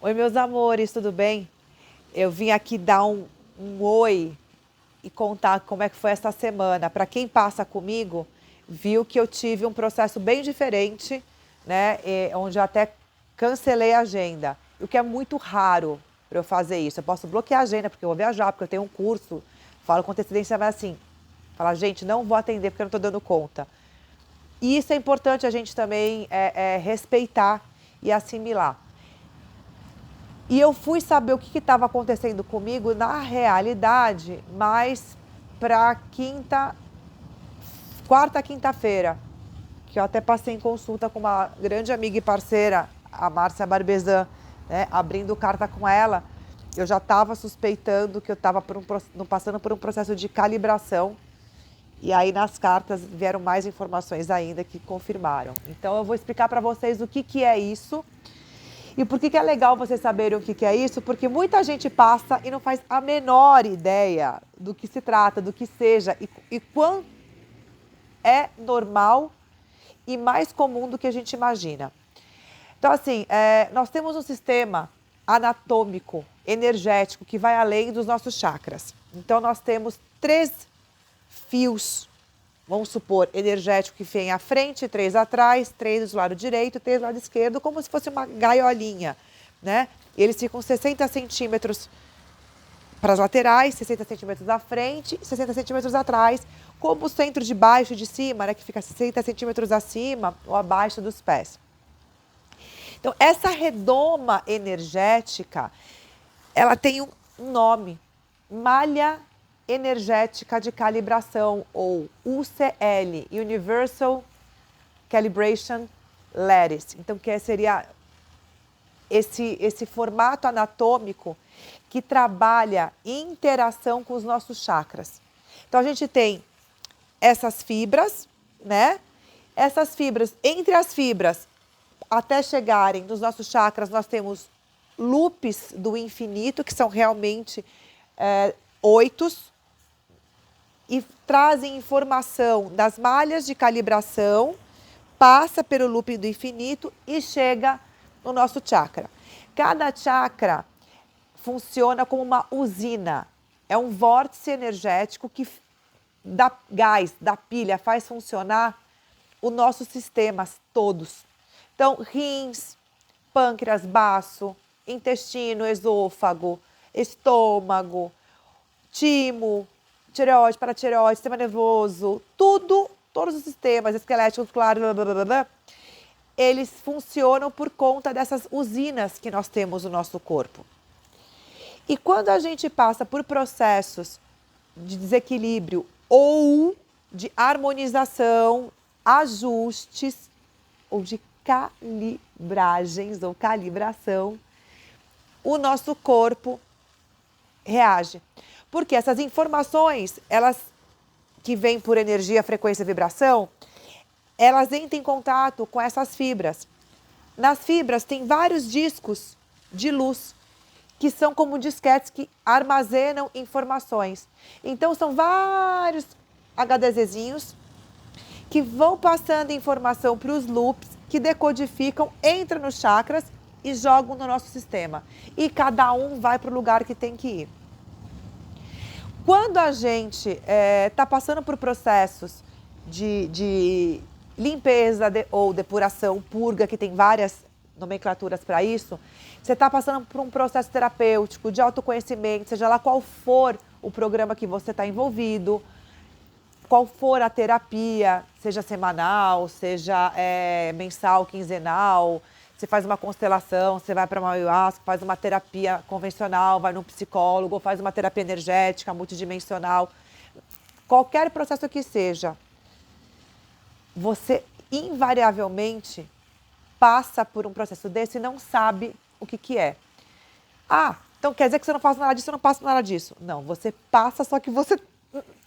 Oi, meus amores, tudo bem? Eu vim aqui dar um oi e contar como é que foi essa semana. Para quem passa comigo, viu que eu tive um processo bem diferente, né? Onde eu até cancelei a agenda. O que é muito raro para eu fazer isso. Eu posso bloquear a agenda porque eu vou viajar, porque eu tenho um curso, falo com antecedência, mas assim, falar, gente, não vou atender porque eu não estou dando conta. E isso é importante a gente também respeitar e assimilar. E eu fui saber o que estava acontecendo comigo na realidade, mais para quarta, quinta-feira, que eu até passei em consulta com uma grande amiga e parceira, a Márcia Barbezan, né, abrindo carta com ela. Eu já estava suspeitando que eu estava passando por um processo de calibração. E aí nas cartas vieram mais informações ainda que confirmaram. Então eu vou explicar para vocês o que é isso. E por que é legal vocês saberem o que é isso? Porque muita gente passa e não faz a menor ideia do que se trata, do que seja e quão é normal e mais comum do que a gente imagina. Então, assim, nós temos um sistema anatômico, energético, que vai além dos nossos chakras. Então, nós temos 3 fios, vamos supor, energético que vem à frente, 3 atrás, 3 do lado direito, 3 do lado esquerdo, como se fosse uma gaiolinha, né? Eles ficam 60 centímetros para as laterais, 60 centímetros à frente, 60 centímetros atrás, como o centro de baixo e de cima, né, que fica 60 centímetros acima ou abaixo dos pés. Então, essa redoma energética, ela tem um nome, malha energética de calibração, ou UCL, Universal Calibration Lattice. Então, que seria esse formato anatômico que trabalha em interação com os nossos chakras. Então, a gente tem essas fibras, né? Essas fibras, entre as fibras, até chegarem nos nossos chakras, nós temos loops do infinito, que são realmente 8 e trazem informação das malhas de calibração, passa pelo loop do infinito e chega no nosso chakra. Cada chakra funciona como uma usina, é um vórtice energético que dá gás, dá pilha, faz funcionar os nossos sistemas todos. Então, rins, pâncreas, baço, intestino, esôfago, estômago, timo, tireoide, paratireoide, sistema nervoso, todos os sistemas esqueléticos, claro, blá, blá, blá, blá, eles funcionam por conta dessas usinas que nós temos no nosso corpo. E quando a gente passa por processos de desequilíbrio ou de harmonização, ajustes ou de calibragens ou calibração, o nosso corpo reage. Porque essas informações, elas que vêm por energia, frequência e vibração, elas entram em contato com essas fibras. Nas fibras tem vários discos de luz, que são como disquetes que armazenam informações. Então, são vários HDZzinhos que vão passando informação para os loops, que decodificam, entram nos chakras e jogam no nosso sistema. E cada um vai para o lugar que tem que ir. Quando a gente está passando por processos de limpeza ou depuração, purga, que tem várias nomenclaturas para isso, você está passando por um processo terapêutico, de autoconhecimento, seja lá qual for o programa que você está envolvido, qual for a terapia, seja semanal, seja mensal, quinzenal, você faz uma constelação, você vai para uma ayahuasca, faz uma terapia convencional, vai num psicólogo, faz uma terapia energética multidimensional. Qualquer processo que seja, você invariavelmente passa por um processo desse e não sabe o que é. Ah, então quer dizer que você não faz nada disso, eu não passo nada disso. Não, você passa, só que você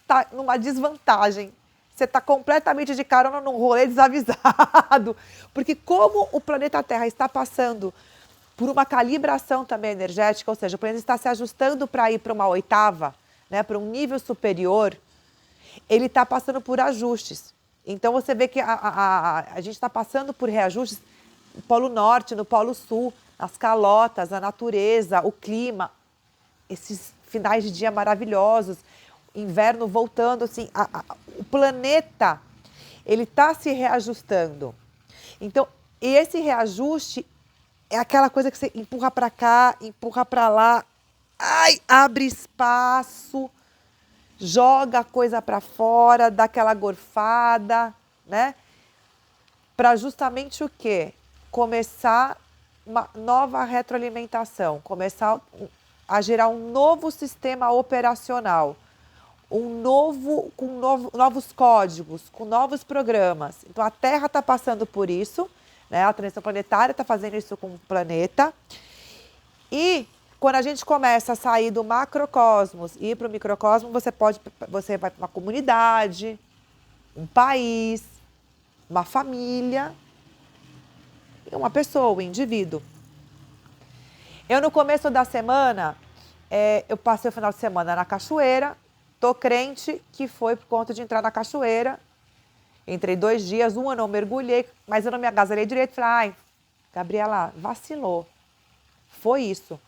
está numa desvantagem. Você está completamente de carona num rolê desavisado. Porque como o planeta Terra está passando por uma calibração também energética, ou seja, o planeta está se ajustando para ir para uma oitava, né, para um nível superior, ele está passando por ajustes. Então você vê que a gente está passando por reajustes no Polo Norte, no Polo Sul, as calotas, a natureza, o clima, esses finais de dia maravilhosos, inverno voltando, assim, o planeta, ele está se reajustando. Então, esse reajuste é aquela coisa que você empurra para cá, empurra para lá, ai, abre espaço, joga a coisa para fora, dá aquela gorfada, né? Para justamente o quê? Começar uma nova retroalimentação, começar a gerar um novo sistema operacional, novos códigos, com novos programas. Então a Terra está passando por isso, né? A transição planetária está fazendo isso com o planeta. E quando a gente começa a sair do macrocosmos e ir para o microcosmos, você vai para uma comunidade, um país, uma família, uma pessoa, um indivíduo. Eu, no começo da semana, eu passei o final de semana na cachoeira. Tô crente que foi por conta de entrar na cachoeira. Entrei 2 dias, eu não mergulhei, mas eu não me agasalhei direito. Falei, ai, Gabriela, vacilou. Foi isso.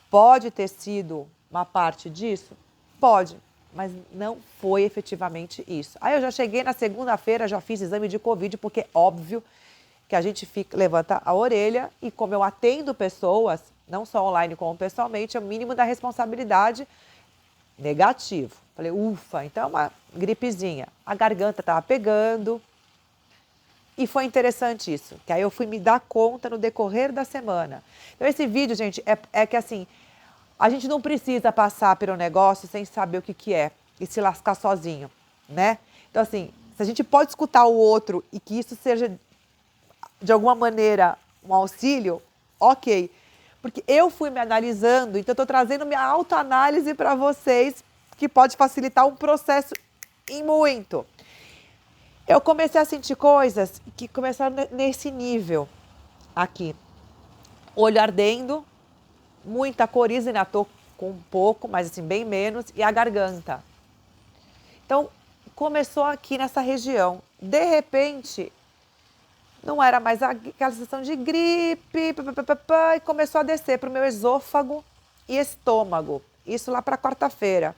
Pode ter sido uma parte disso? Pode, mas não foi efetivamente isso. Aí eu já cheguei na segunda-feira, já fiz exame de Covid, porque óbvio que a gente levanta a orelha e como eu atendo pessoas, não só online como pessoalmente, é o mínimo da responsabilidade. Negativo. Falei, ufa, então é uma gripezinha. A garganta estava pegando. E foi interessante isso, que aí eu fui me dar conta no decorrer da semana. Então esse vídeo, gente, é que assim, a gente não precisa passar pelo negócio sem saber o que é e se lascar sozinho, né? Então assim, se a gente pode escutar o outro e que isso seja de alguma maneira um auxílio, ok. Porque eu fui me analisando, então eu estou trazendo minha autoanálise para vocês, que pode facilitar um processo em muito. Eu comecei a sentir coisas que começaram nesse nível aqui. Olho ardendo, muita coriza, ainda estou com um pouco, mas assim, bem menos, e a garganta. Então, começou aqui nessa região. De repente, não era mais aquela sensação de gripe, e começou a descer para o meu esôfago e estômago. Isso lá para quarta-feira.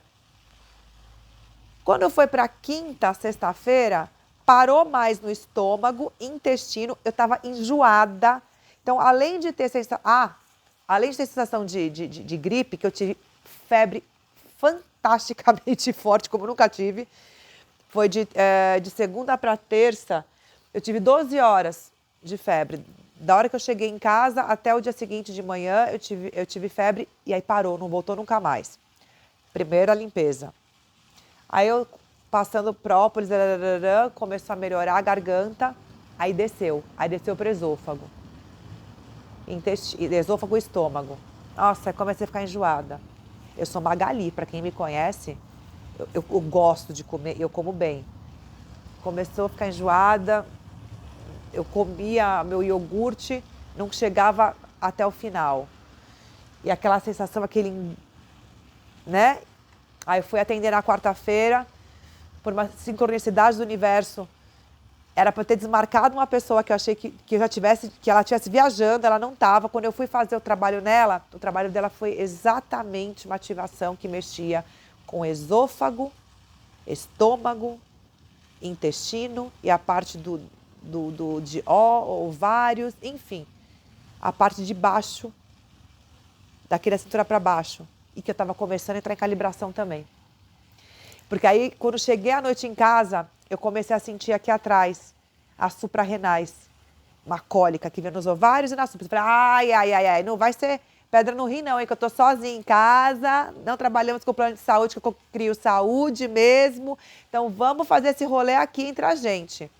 Quando foi para quinta, sexta-feira, parou mais no estômago, intestino, eu estava enjoada. Então, além de ter sensação de gripe, que eu tive febre fantasticamente forte, como nunca tive, foi de segunda para terça, eu tive 12 horas de febre. Da hora que eu cheguei em casa até o dia seguinte de manhã, eu tive febre e aí parou, não voltou nunca mais. Primeira limpeza. Aí eu passando própolis, começou a melhorar a garganta, aí desceu para o esôfago. Esôfago e estômago. Nossa, aí comecei a ficar enjoada. Eu sou Magali, para quem me conhece, eu gosto de comer, eu como bem. Começou a ficar enjoada, eu comia meu iogurte, não chegava até o final. E aquela sensação, né? Aí eu fui atender na quarta-feira, por uma sincronicidade do universo. Era para ter desmarcado uma pessoa que eu achei que ela estivesse viajando, ela não estava. Quando eu fui fazer o trabalho nela, o trabalho dela foi exatamente uma ativação que mexia com esôfago, estômago, intestino e a parte de ovários, enfim, a parte de baixo, daqui da cintura para baixo, e que eu estava começando a entrar em calibração também. Porque aí, quando cheguei à noite em casa, eu comecei a sentir aqui atrás as suprarrenais, uma cólica que vinha nos ovários e na supra. Eu falei, ai, não vai ser pedra no rim não, hein, que eu tô sozinha em casa, não trabalhamos com o plano de saúde, que eu crio saúde mesmo, então vamos fazer esse rolê aqui entre a gente.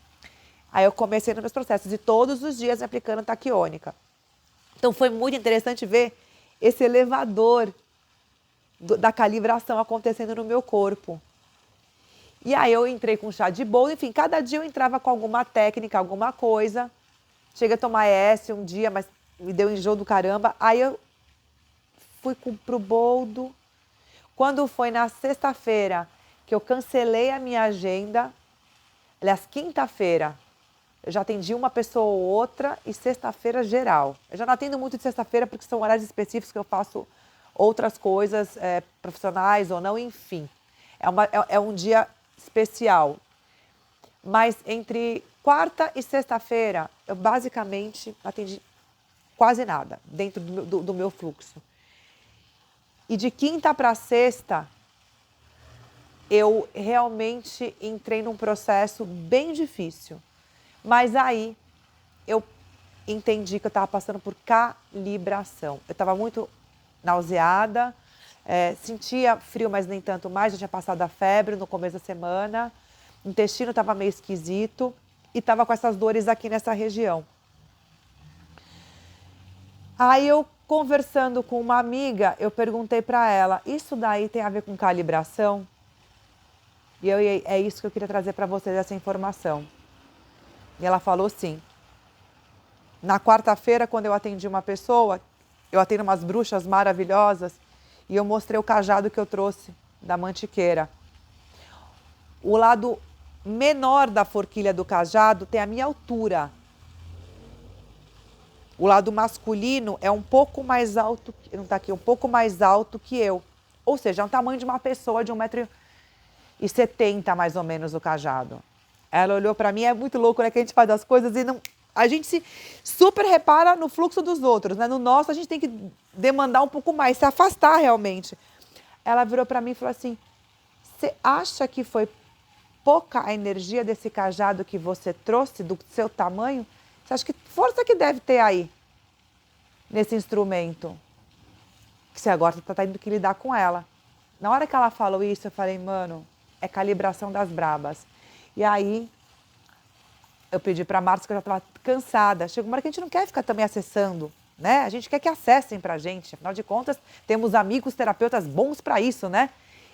Aí eu comecei nos meus processos e todos os dias me aplicando taquiônica. Então foi muito interessante ver esse elevador da calibração acontecendo no meu corpo. E aí eu entrei com chá de boldo, enfim, cada dia eu entrava com alguma técnica, alguma coisa. Cheguei a tomar ES um dia, mas me deu enjoo do caramba. Aí eu fui pro boldo. Quando foi na sexta-feira que eu cancelei a minha agenda, aliás, quinta-feira, eu já atendi uma pessoa ou outra e sexta-feira geral. Eu já não atendo muito de sexta-feira porque são horários específicos que eu faço outras coisas, profissionais ou não, enfim. É um dia especial. Mas entre quarta e sexta-feira, eu basicamente atendi quase nada dentro do meu fluxo. E de quinta para sexta, eu realmente entrei num processo bem difícil. Mas aí eu entendi que eu estava passando por calibração. Eu estava muito nauseada, sentia frio, mas nem tanto mais. Já tinha passado a febre no começo da semana. O intestino estava meio esquisito e estava com essas dores aqui nessa região. Aí eu, conversando com uma amiga, eu perguntei para ela, isso daí tem a ver com calibração? E é isso que eu queria trazer para vocês, essa informação. E ela falou sim. Na quarta-feira, quando eu atendi uma pessoa, eu atendo umas bruxas maravilhosas, e eu mostrei o cajado que eu trouxe da mantiqueira. O lado menor da forquilha do cajado tem a minha altura. O lado masculino é um pouco mais alto, não está aqui, um pouco mais alto que eu. Ou seja, é o tamanho de uma pessoa de 1,70 m mais ou menos o cajado. Ela olhou para mim, é muito louco, né, que a gente faz as coisas e não... A gente se super repara no fluxo dos outros, né? No nosso a gente tem que demandar um pouco mais, se afastar realmente. Ela virou para mim e falou assim, você acha que foi pouca a energia desse cajado que você trouxe, do seu tamanho? Você acha que força que deve ter aí, nesse instrumento? Que você agora está tendo que lidar com ela. Na hora que ela falou isso, eu falei, mano, é calibração das brabas. E aí, eu pedi para a Márcia, que eu já estava cansada. Chega uma hora que a gente não quer ficar também acessando, né? A gente quer que acessem para a gente. Afinal de contas, temos amigos terapeutas bons para isso, né?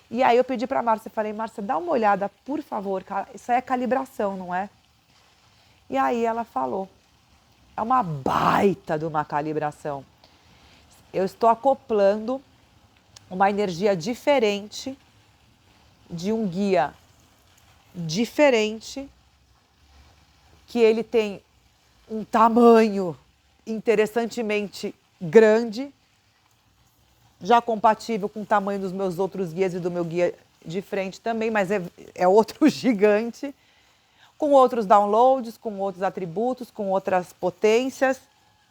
E aí eu pedi para a Márcia, falei, Márcia, dá uma olhada, por favor. Isso aí é calibração, não é? E aí ela falou, é uma baita de uma calibração. Eu estou acoplando uma energia diferente de um guia diferente, que ele tem um tamanho interessantemente grande, já compatível com o tamanho dos meus outros guias e do meu guia de frente também, mas é outro gigante, com outros downloads, com outros atributos, com outras potências.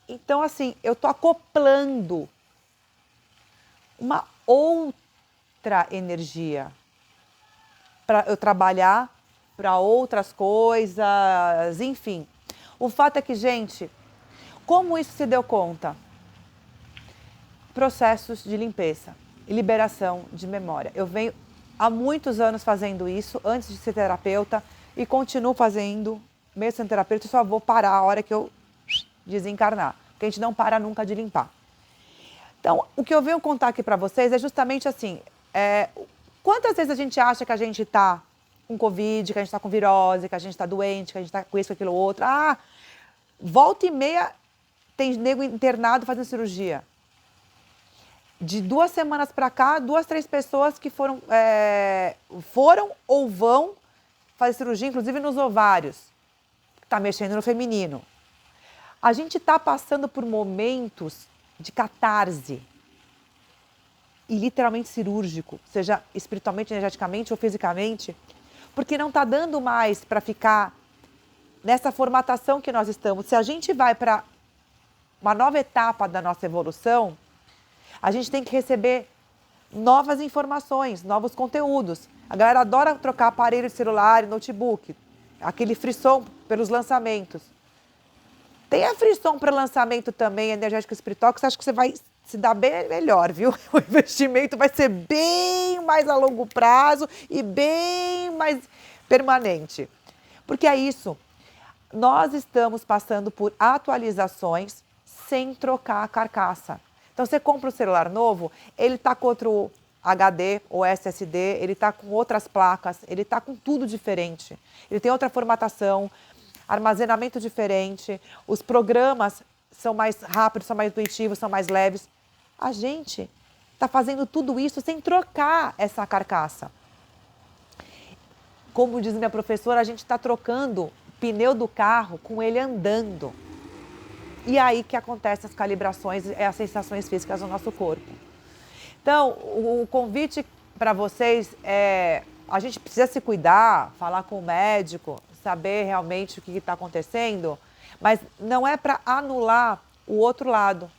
Então, assim, eu estou acoplando uma outra energia para eu trabalhar para outras coisas, enfim. O fato é que, gente, como isso se deu conta? Processos de limpeza e liberação de memória. Eu venho há muitos anos fazendo isso, antes de ser terapeuta, e continuo fazendo, mesmo sendo terapeuta, eu só vou parar a hora que eu desencarnar, porque a gente não para nunca de limpar. Então, o que eu venho contar aqui para vocês é justamente assim, quantas vezes a gente acha que a gente está com Covid, que a gente está com virose, que a gente está doente, que a gente está com isso, com aquilo, outro. Ah, volta e meia tem nego internado fazendo cirurgia. De 2 semanas para cá, 2, 3 pessoas que foram ou vão fazer cirurgia, inclusive nos ovários. Está mexendo no feminino. A gente está passando por momentos de catarse. E literalmente cirúrgico, seja espiritualmente, energeticamente ou fisicamente, porque não está dando mais para ficar nessa formatação que nós estamos. Se a gente vai para uma nova etapa da nossa evolução, a gente tem que receber novas informações, novos conteúdos. A galera adora trocar aparelho de celular e notebook, aquele frisson pelos lançamentos. Tem a frisson para lançamento também, energético espiritual, que você acha que você vai se dar bem melhor, viu? O investimento vai ser bem mais a longo prazo e bem mais permanente. Porque é isso, nós estamos passando por atualizações sem trocar a carcaça. Então, você compra um celular novo, ele está com outro HD ou SSD, ele está com outras placas, ele está com tudo diferente. Ele tem outra formatação, armazenamento diferente, os programas são mais rápidos, são mais intuitivos, são mais leves. A gente está fazendo tudo isso sem trocar essa carcaça. Como diz minha professora, a gente está trocando pneu do carro com ele andando. E aí que acontecem as calibrações e as sensações físicas no nosso corpo. Então, o convite para vocês é: a gente precisa se cuidar, falar com o médico, saber realmente o que está acontecendo, mas não é para anular o outro lado.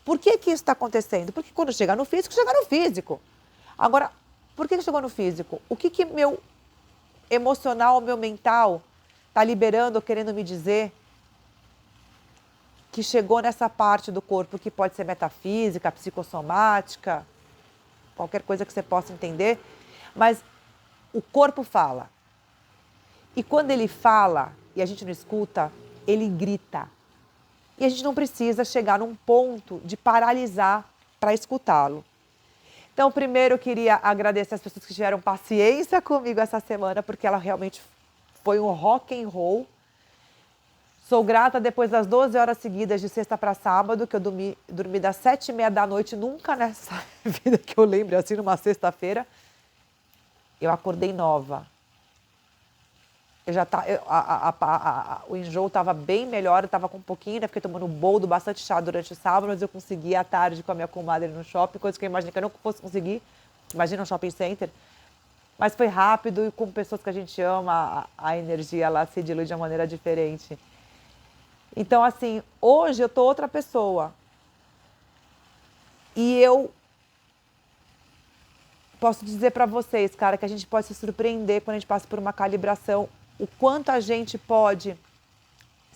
Por que que isso está acontecendo? Porque quando chegar no físico, chega no físico. Agora, por que chegou no físico? O que que meu emocional, meu mental está liberando ou querendo me dizer que chegou nessa parte do corpo que pode ser metafísica, psicossomática, qualquer coisa que você possa entender, mas o corpo fala. E quando ele fala e a gente não escuta, ele grita. E a gente não precisa chegar num ponto de paralisar para escutá-lo. Então, primeiro eu queria agradecer as pessoas que tiveram paciência comigo essa semana, porque ela realmente foi um rock and roll. Sou grata depois das 12 horas seguidas de sexta para sábado, que eu dormi das 7h30 da noite, nunca nessa vida que eu lembro, assim, numa sexta-feira. Eu acordei nova. O enjoo estava bem melhor, eu estava com um pouquinho, né? Fiquei tomando boldo, bastante chá durante o sábado, mas eu consegui à tarde com a minha comadre no shopping, coisa que eu imaginei que eu não fosse conseguir. Imagina um shopping center. Mas foi rápido e com pessoas que a gente ama, a energia lá se dilui de uma maneira diferente. Então, assim, hoje eu tô outra pessoa. E eu posso dizer para vocês, cara, que a gente pode se surpreender quando a gente passa por uma calibração, o quanto a gente pode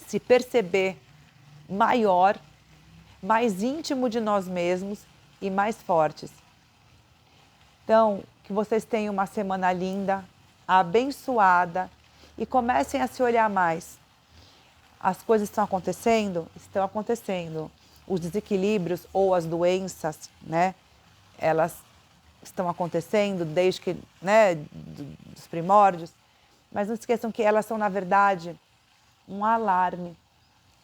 se perceber maior, mais íntimo de nós mesmos e mais fortes. Então, que vocês tenham uma semana linda, abençoada e comecem a se olhar mais. As coisas estão acontecendo? Estão acontecendo. Os desequilíbrios ou as doenças, né? Elas estão acontecendo desde que, né, dos primórdios. Mas não esqueçam que elas são, na verdade, um alarme.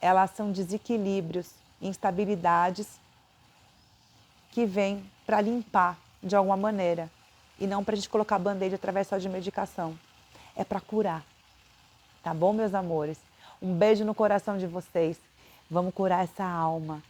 Elas são desequilíbrios, instabilidades que vêm para limpar de alguma maneira. E não para a gente colocar band-aid através só de medicação. É para curar. Tá bom, meus amores? Um beijo no coração de vocês. Vamos curar essa alma.